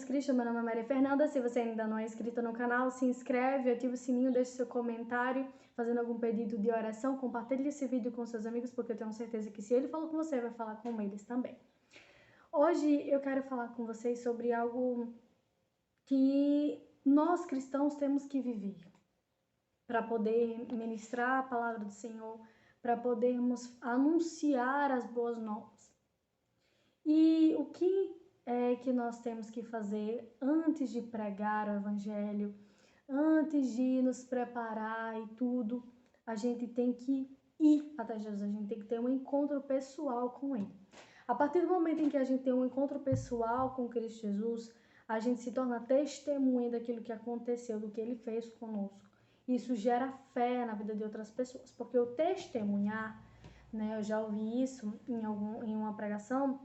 Cristo, meu nome é Maria Fernanda. Se você ainda não é inscrito no canal, se inscreve, ativa o sininho, deixe seu comentário, fazendo algum pedido de oração, compartilhe esse vídeo com seus amigos, porque eu tenho certeza que se ele falou com você, vai falar com eles também. Hoje eu quero falar com vocês sobre algo que nós cristãos temos que viver para poder ministrar a palavra do Senhor, para podermos anunciar as boas novas. E o que é que nós temos que fazer antes de pregar o Evangelho, antes de nos preparar e tudo? A gente tem que ir até Jesus, a gente tem que ter um encontro pessoal com Ele. A partir do momento em que a gente tem um encontro pessoal com Cristo Jesus, a gente se torna testemunha daquilo que aconteceu, do que Ele fez conosco. Isso gera fé na vida de outras pessoas, porque o testemunhar, né, eu já ouvi isso em uma pregação,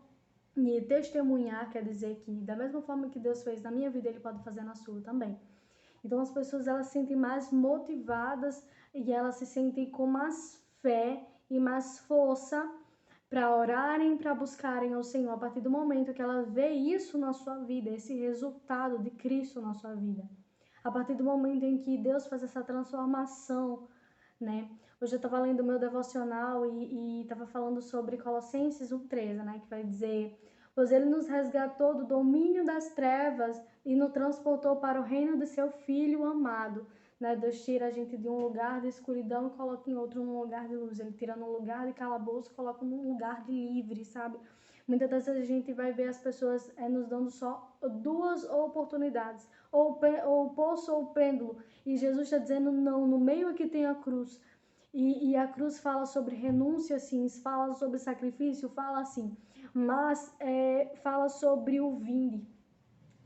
e testemunhar quer dizer que da mesma forma que Deus fez na minha vida, Ele pode fazer na sua também. Então as pessoas, elas se sentem mais motivadas e elas se sentem com mais fé e mais força para orarem, para buscarem ao Senhor, a partir do momento que ela vê isso na sua vida, esse resultado de Cristo na sua vida. A partir do momento em que Deus faz essa transformação, né? Hoje eu estava lendo o meu devocional e estava falando sobre Colossenses 1:13, né? Que vai dizer: pois Ele nos resgatou do domínio das trevas e nos transportou para o reino de seu Filho amado. Né? Deus tira a gente de um lugar de escuridão e coloca em outro num lugar de luz. Ele tira num lugar de calabouço e coloca num lugar de livre, sabe? Muitas vezes a gente vai ver as pessoas nos dando só duas oportunidades, ou o poço ou o pêndulo. E Jesus está dizendo não, no meio aqui tem a cruz. E a cruz fala sobre renúncia, sim, fala sobre sacrifício, fala assim, mas fala sobre o vinde,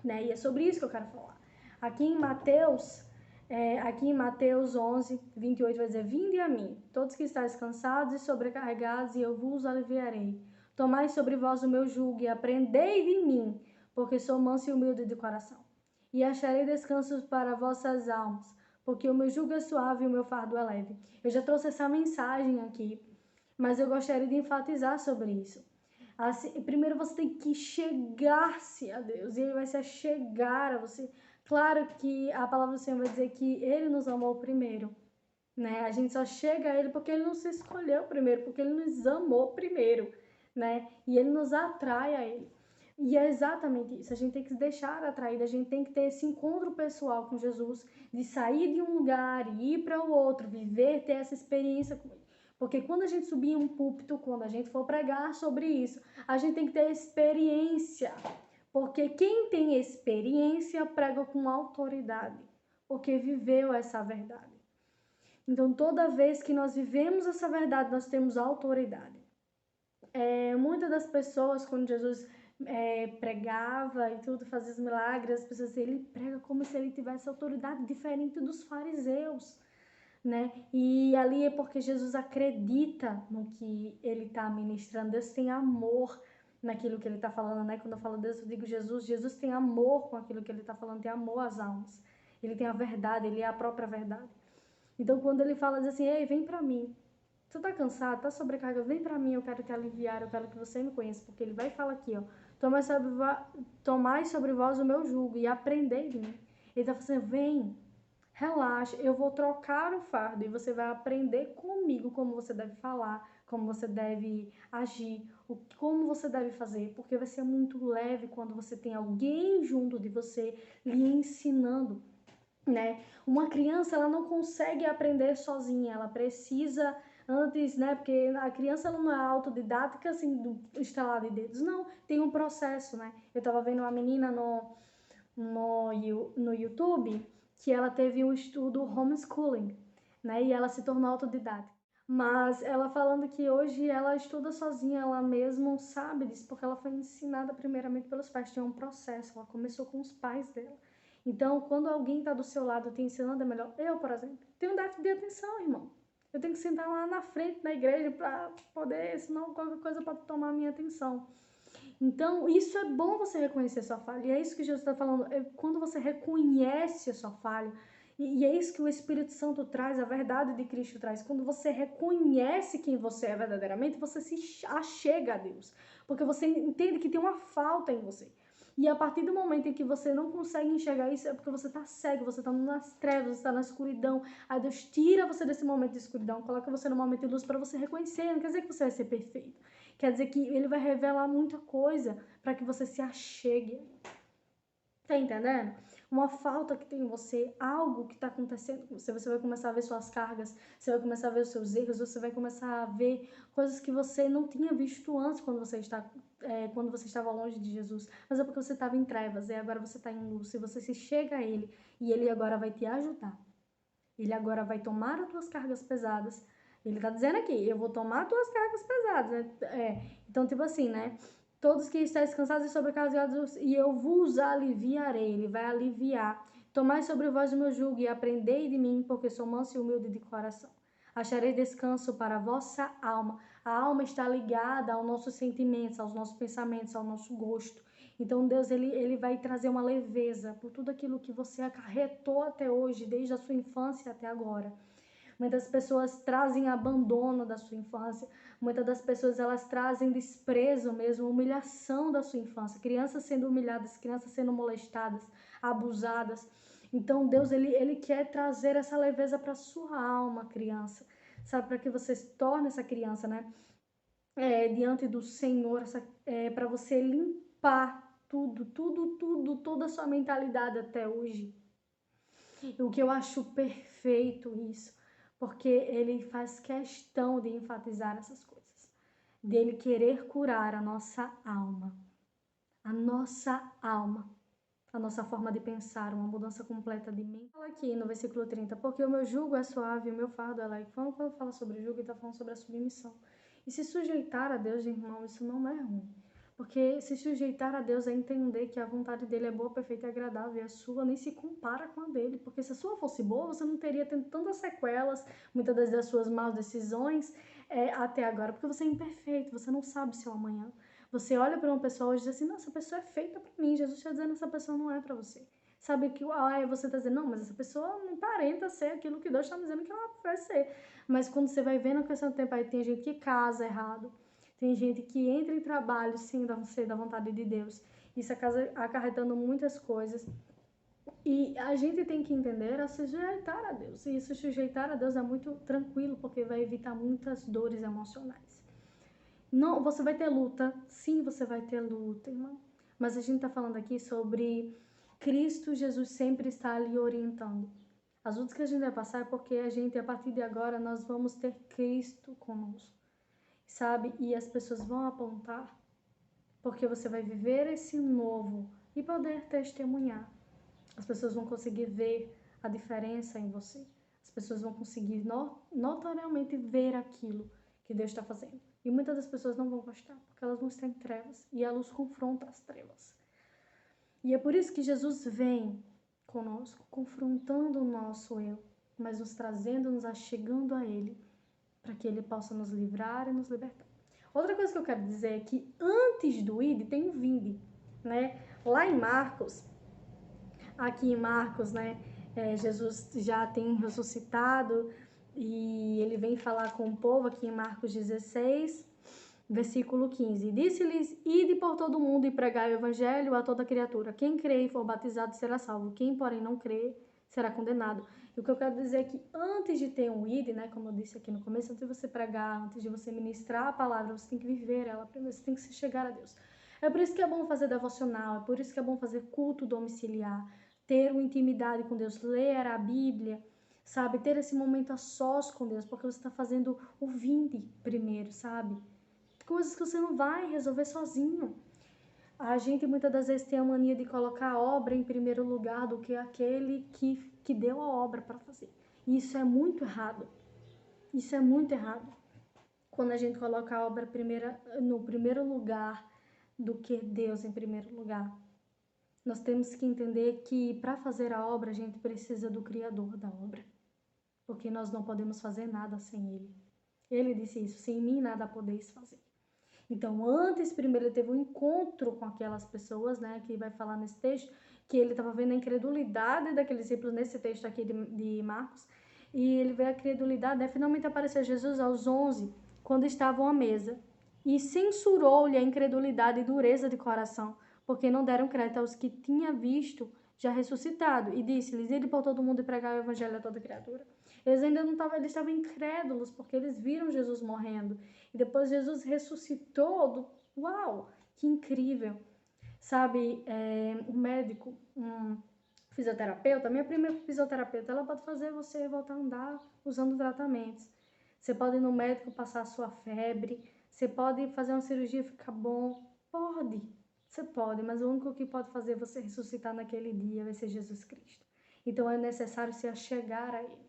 né? E é sobre isso que eu quero falar. Aqui em Mateus 11:28 vai dizer: vinde a mim, todos que estáis cansados e sobrecarregados, e eu vos aliviarei. Tomai sobre vós o meu jugo e aprendei de mim, porque sou manso e humilde de coração. E acharei descanso para vossas almas, porque o meu jugo é suave e o meu fardo é leve. Eu já trouxe essa mensagem aqui, mas eu gostaria de enfatizar sobre isso. Assim, primeiro você tem que chegar-se a Deus, e Ele vai se achegar a você. Claro que a palavra do Senhor vai dizer que Ele nos amou primeiro, né? A gente só chega a Ele porque Ele nos escolheu primeiro, porque Ele nos amou primeiro, né? E Ele nos atrai a Ele. E é exatamente isso, a gente tem que se deixar atrair, a gente tem que ter esse encontro pessoal com Jesus, de sair de um lugar e ir para o outro, viver, ter essa experiência com Ele. Porque quando a gente subir em um púlpito, quando a gente for pregar sobre isso, a gente tem que ter experiência. Porque quem tem experiência prega com autoridade, porque viveu essa verdade. Então, toda vez que nós vivemos essa verdade, nós temos autoridade. Muitas das pessoas, quando Jesus pregava e tudo, fazia os milagres, as pessoas, ele prega como se ele tivesse autoridade diferente dos fariseus, né? E ali é porque Jesus acredita no que ele está ministrando. Deus tem amor naquilo que ele está falando, né? Quando eu falo Deus, eu digo Jesus. Jesus tem amor com aquilo que ele está falando, tem amor às almas. Ele tem a verdade, ele é a própria verdade. Então, quando ele fala diz assim, ei, vem pra mim. Tu tá cansado, tá sobrecarregado, vem pra mim, eu quero te aliviar, eu quero que você me conheça. Porque ele vai falar aqui, ó, tomai sobre vós o meu jugo e aprendei de mim. Ele tá falando, vem, relaxa, eu vou trocar o fardo e você vai aprender comigo como você deve falar, como você deve agir, como você deve fazer, porque vai ser muito leve quando você tem alguém junto de você lhe ensinando, né? Uma criança, ela não consegue aprender sozinha, ela precisa antes, né? Porque a criança ela não é autodidática assim do estalar de dedos, não, tem um processo, né? Eu tava vendo uma menina no YouTube que ela teve um estudo homeschooling, né? E ela se tornou autodidata. Mas ela falando que hoje ela estuda sozinha, ela mesma sabe disso, porque ela foi ensinada primeiramente pelos pais, tinha um processo, ela começou com os pais dela. Então, quando alguém está do seu lado te ensinando, é melhor. Eu, por exemplo, tenho déficit de atenção, irmão. Eu tenho que sentar lá na frente da igreja para poder, senão qualquer coisa pode tomar a minha atenção. Então, isso é bom você reconhecer a sua falha. E é isso que Jesus está falando. Quando você reconhece a sua falha, e é isso que o Espírito Santo traz, a verdade de Cristo traz. Quando você reconhece quem você é verdadeiramente, você se achega a Deus. Porque você entende que tem uma falta em você. E a partir do momento em que você não consegue enxergar isso, é porque você está cego, você está nas trevas, você está na escuridão. Aí Deus tira você desse momento de escuridão, coloca você no momento de luz para você reconhecer. Não quer dizer que você vai ser perfeito. Quer dizer que Ele vai revelar muita coisa para que você se achegue. Tá entendendo? Uma falta que tem em você, algo que está acontecendo com você, você vai começar a ver suas cargas, você vai começar a ver os seus erros, você vai começar a ver coisas que você não tinha visto antes quando você estava longe de Jesus, mas é porque você estava em trevas e agora você está em luz. Se você se chega a Ele e Ele agora vai te ajudar, Ele agora vai tomar as tuas cargas pesadas. Ele está dizendo aqui, eu vou tomar as tuas cargas pesadas, né? Então, tipo assim, né? Todos que estáis cansados e sobrecarregados, e eu vos aliviarei. Ele vai aliviar. Tomai sobre vós o meu jugo e aprendei de mim, porque sou manso e humilde de coração. Acharei descanso para a vossa alma. A alma está ligada aos nossos sentimentos, aos nossos pensamentos, ao nosso gosto. Então Deus ele vai trazer uma leveza por tudo aquilo que você acarretou até hoje, desde a sua infância até agora. Muitas pessoas trazem abandono da sua infância. Muitas das pessoas elas trazem desprezo mesmo, humilhação da sua infância. Crianças sendo humilhadas, crianças sendo molestadas, abusadas. Então Deus ele quer trazer essa leveza para sua alma, criança. Sabe, para que você se torne essa criança, né? Diante do Senhor, para você limpar toda a sua mentalidade até hoje. O que eu acho perfeito isso, porque ele faz questão de enfatizar essas coisas, dele querer curar a nossa alma, a nossa forma de pensar, uma mudança completa de mente. Fala aqui no versículo 30, porque o meu jugo é suave e o meu fardo é leve. Quando fala sobre jugo, ele está falando sobre a submissão. E se sujeitar a Deus, irmão, isso não é ruim. Porque se sujeitar a Deus é entender que a vontade dele é boa, perfeita e agradável, e a sua nem se compara com a dele. Porque se a sua fosse boa, você não teria tido tantas sequelas, muitas das suas más decisões até agora, porque você é imperfeito, você não sabe o seu amanhã. Você olha para uma pessoa hoje e diz assim, nossa, essa pessoa é feita para mim. Jesus está dizendo, essa pessoa não é para você. Sabe que você está dizendo, não, mas essa pessoa não aparenta ser aquilo que Deus está dizendo que ela vai ser. Mas quando você vai vendo a questão do tempo, aí tem gente que casa errado, tem gente que entra em trabalho sem ser da vontade de Deus. Isso acaba acarretando muitas coisas. E a gente tem que entender a sujeitar a Deus. E se sujeitar a Deus é muito tranquilo, porque vai evitar muitas dores emocionais. Não, você vai ter luta. Sim, você vai ter luta, irmão. Mas a gente está falando aqui sobre Cristo Jesus sempre está ali orientando. As lutas que a gente vai passar é porque a gente, a partir de agora, nós vamos ter Cristo conosco. Sabe? E as pessoas vão apontar, porque você vai viver esse novo e poder testemunhar. As pessoas vão conseguir ver a diferença em você. As pessoas vão conseguir notoriamente ver aquilo que Deus está fazendo. E muitas das pessoas não vão gostar, porque elas vão estar em trevas. E a luz confronta as trevas. E é por isso que Jesus vem conosco, confrontando o nosso eu, mas nos trazendo, nos achegando a Ele, para que Ele possa nos livrar e nos libertar. Outra coisa que eu quero dizer é que antes do ide tem o vinde, né? Lá em Marcos, aqui em Marcos, né? Jesus já tem ressuscitado e ele vem falar com o povo aqui em Marcos 16, versículo 15. Disse-lhes, ide por todo o mundo e pregai o evangelho a toda criatura. Quem crê e for batizado será salvo. Quem, porém, não crê será condenado. E o que eu quero dizer é que antes de ter um ide, né, como eu disse aqui no começo, antes de você pregar, antes de você ministrar a palavra, você tem que viver ela primeiro, você tem que se chegar a Deus. É por isso que é bom fazer devocional, é por isso que é bom fazer culto domiciliar, ter uma intimidade com Deus, ler a Bíblia, sabe? Ter esse momento a sós com Deus, porque você está fazendo o vinde primeiro, sabe? Coisas que você não vai resolver sozinho. A gente muitas das vezes tem a mania de colocar a obra em primeiro lugar do que aquele que deu a obra para fazer. E isso é muito errado. Isso é muito errado. Quando a gente coloca a obra no primeiro lugar do que Deus em primeiro lugar. Nós temos que entender que para fazer a obra a gente precisa do Criador da obra. Porque nós não podemos fazer nada sem Ele. Ele disse isso, sem mim nada podeis fazer. Então, antes, primeiro, ele teve um encontro com aquelas pessoas, né, que vai falar nesse texto, que ele estava vendo a incredulidade daqueles discípulos nesse texto aqui de Marcos, e ele vê a incredulidade, né, finalmente apareceu Jesus aos 11, quando estavam à mesa, e censurou-lhe a incredulidade e dureza de coração, porque não deram crédito aos que tinha visto já ressuscitado. E disse-lhes: ide por todo mundo e pregar o evangelho a toda criatura. Eles ainda não estavam, eles estavam incrédulos, porque eles viram Jesus morrendo. E depois Jesus ressuscitou. Uau, que incrível! Sabe, um médico, um fisioterapeuta, minha primeira fisioterapeuta, ela pode fazer você voltar a andar usando tratamentos. Você pode ir no médico passar a sua febre, você pode fazer uma cirurgia e ficar bom. Pode, você pode, mas o único que pode fazer você ressuscitar naquele dia vai ser Jesus Cristo. Então é necessário se achegar a Ele.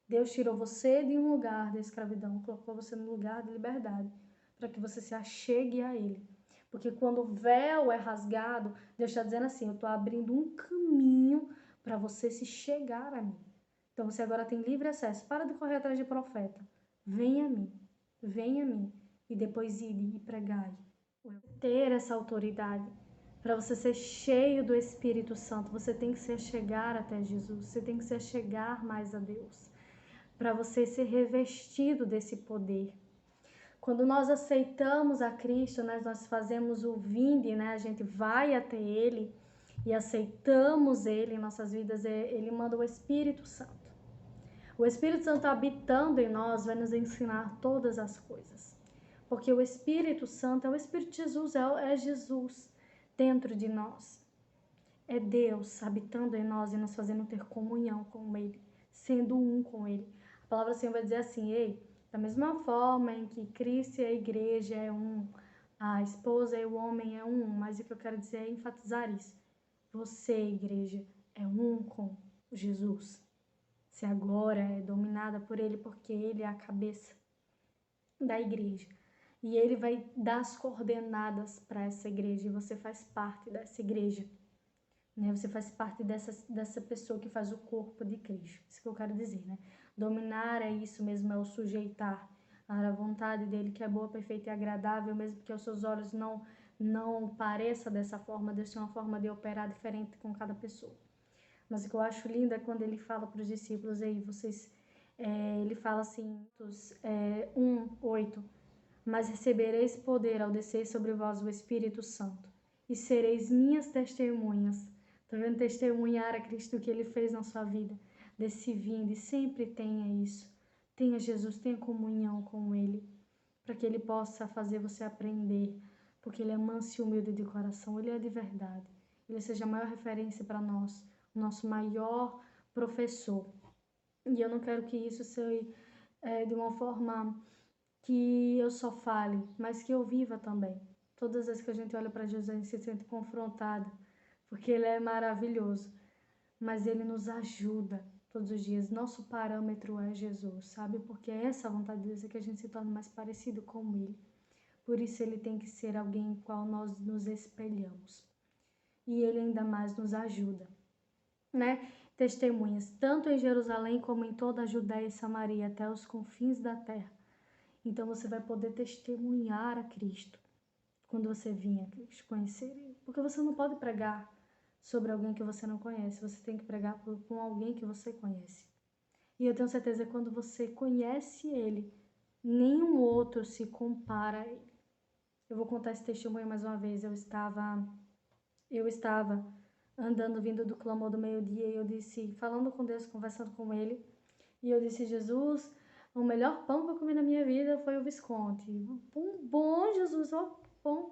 Deus tirou você de um lugar de escravidão, colocou você no lugar de liberdade, para que você se achegue a Ele. Porque quando o véu é rasgado, Deus está dizendo assim: eu estou abrindo um caminho para você se chegar a mim. Então você agora tem livre acesso. Para de correr atrás de profeta. Venha a mim. Venha a mim. E depois ide e pregai. Ter essa autoridade. Para você ser cheio do Espírito Santo, você tem que se achegar até Jesus. Você tem que se achegar mais a Deus. Para você ser revestido desse poder. Quando nós aceitamos a Cristo, nós fazemos o vinde, né? A gente vai até Ele e aceitamos Ele em nossas vidas. Ele manda o Espírito Santo. O Espírito Santo habitando em nós vai nos ensinar todas as coisas. Porque o Espírito Santo é o Espírito de Jesus, é Jesus dentro de nós. É Deus habitando em nós e nos fazendo ter comunhão com Ele, sendo um com Ele. A palavra do Senhor vai dizer assim: ei, da mesma forma em que Cristo e a igreja é um, a esposa e o homem é um, mas o que eu quero dizer é enfatizar isso. Você, igreja, é um com Jesus. Você agora é dominada por Ele porque Ele é a cabeça da igreja. E Ele vai dar as coordenadas para essa igreja e você faz parte dessa igreja. Né? Você faz parte dessa pessoa que faz o corpo de Cristo. Isso que eu quero dizer, né? Dominar é isso mesmo, é o sujeitar à vontade dele, que é boa, perfeita e agradável, mesmo que aos seus olhos não pareça dessa forma. Deus tem uma forma de operar diferente com cada pessoa. Mas o que eu acho lindo é quando ele fala para os discípulos aí, ele fala assim, 1:8, mas recebereis poder ao descer sobre vós o Espírito Santo, e sereis minhas testemunhas. Tá vendo? Testemunhar a Cristo, o que Ele fez na sua vida, desse vinde, sempre tenha isso. Tenha Jesus, tenha comunhão com Ele, para que Ele possa fazer você aprender, porque Ele é manso e humilde de coração, Ele é de verdade. Ele seja a maior referência para nós, o nosso maior professor. E eu não quero que isso seja de uma forma que eu só fale, mas que eu viva também. Todas as vezes que a gente olha para Jesus, a gente se sente confrontada, porque Ele é maravilhoso, mas Ele nos ajuda todos os dias. Nosso parâmetro é Jesus, sabe? Porque é essa a vontade de Deus, é que a gente se torne mais parecido com Ele. Por isso Ele tem que ser alguém em qual nós nos espelhamos. E Ele ainda mais nos ajuda, né? Testemunhas, tanto em Jerusalém como em toda a Judéia e Samaria, até os confins da terra. Então você vai poder testemunhar a Cristo quando você vir a Cristo, conhecer Ele. Porque você não pode pregar sobre alguém que você não conhece, você tem que pregar com alguém que você conhece. E eu tenho certeza que quando você conhece Ele, nenhum outro se compara a Ele. Eu vou contar esse testemunho mais uma vez. Eu estava andando, vindo do clamor do meio-dia, e eu disse, falando com Deus, conversando com Ele, e eu disse: Jesus, o melhor pão que eu comi na minha vida foi o Visconti. Pão bom, Jesus, ó, pão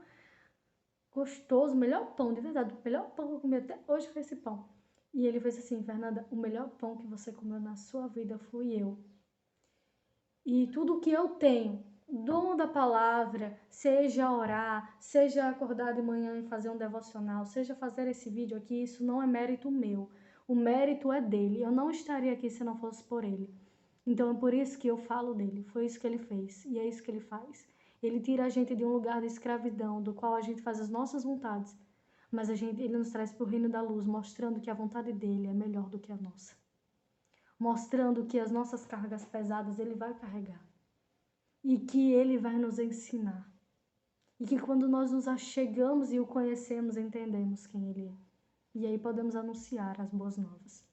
gostoso, melhor pão, de verdade, o melhor pão que eu comi até hoje foi esse pão. E ele fez assim: Fernanda, o melhor pão que você comeu na sua vida fui eu. E tudo que eu tenho, dom da palavra, seja orar, seja acordar de manhã e fazer um devocional, seja fazer esse vídeo aqui, isso não é mérito meu. O mérito é dele. Eu não estaria aqui se não fosse por ele. Então é por isso que eu falo dele. Foi isso que ele fez e é isso que ele faz. Ele tira a gente de um lugar de escravidão, do qual a gente faz as nossas vontades, mas ele nos traz para o reino da luz, mostrando que a vontade dele é melhor do que a nossa. Mostrando que as nossas cargas pesadas ele vai carregar. E que ele vai nos ensinar. E que quando nós nos achegamos e o conhecemos, entendemos quem ele é. E aí podemos anunciar as boas novas.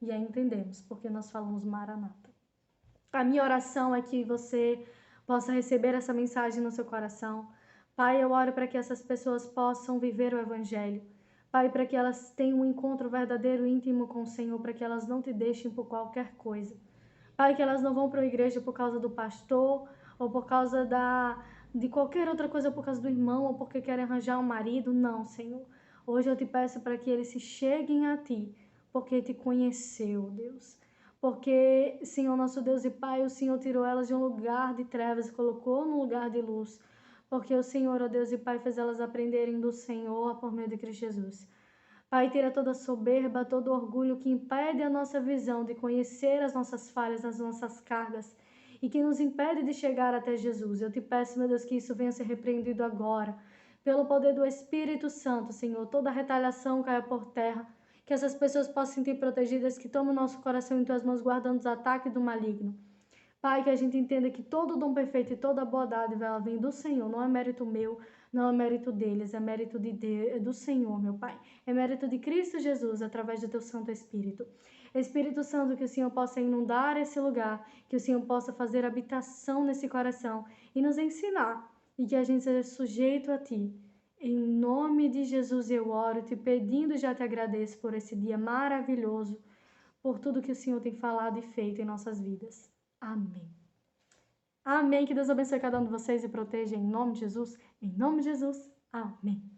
E aí entendemos porque nós falamos Maranata. A minha oração é que você possa receber essa mensagem no seu coração, Pai, eu oro para que essas pessoas possam viver o Evangelho. Pai, para que elas tenham um encontro verdadeiro, íntimo com o Senhor, para que elas não te deixem por qualquer coisa. Pai, que elas não vão para a igreja por causa do pastor, ou por causa de qualquer outra coisa, por causa do irmão, ou porque querem arranjar um marido. Não, Senhor. Hoje eu te peço para que eles se cheguem a ti, porque te conheceu, Deus. Porque, Senhor, nosso Deus e Pai, o Senhor tirou elas de um lugar de trevas e colocou num lugar de luz. Porque o Senhor, ó Deus e Pai, fez elas aprenderem do Senhor por meio de Cristo Jesus. Pai, tira toda soberba, todo orgulho que impede a nossa visão de conhecer as nossas falhas, as nossas cargas e que nos impede de chegar até Jesus. Eu te peço, meu Deus, que isso venha ser repreendido agora. Pelo poder do Espírito Santo, Senhor, toda retaliação caia por terra, que essas pessoas possam se sentir protegidas, que tome o nosso coração em tuas mãos, guardando os ataques do maligno. Pai, que a gente entenda que todo dom perfeito e toda boa dádiva ela vem do Senhor, não é mérito meu, não é mérito deles, é mérito de Deus, é do Senhor, meu Pai. É mérito de Cristo Jesus, através do teu Santo Espírito. Espírito Santo, que o Senhor possa inundar esse lugar, que o Senhor possa fazer habitação nesse coração e nos ensinar, e que a gente seja sujeito a Ti. Em nome de Jesus eu oro, te pedindo e já te agradeço por esse dia maravilhoso, por tudo que o Senhor tem falado e feito em nossas vidas. Amém. Amém. Que Deus abençoe cada um de vocês e proteja em nome de Jesus. Em nome de Jesus. Amém.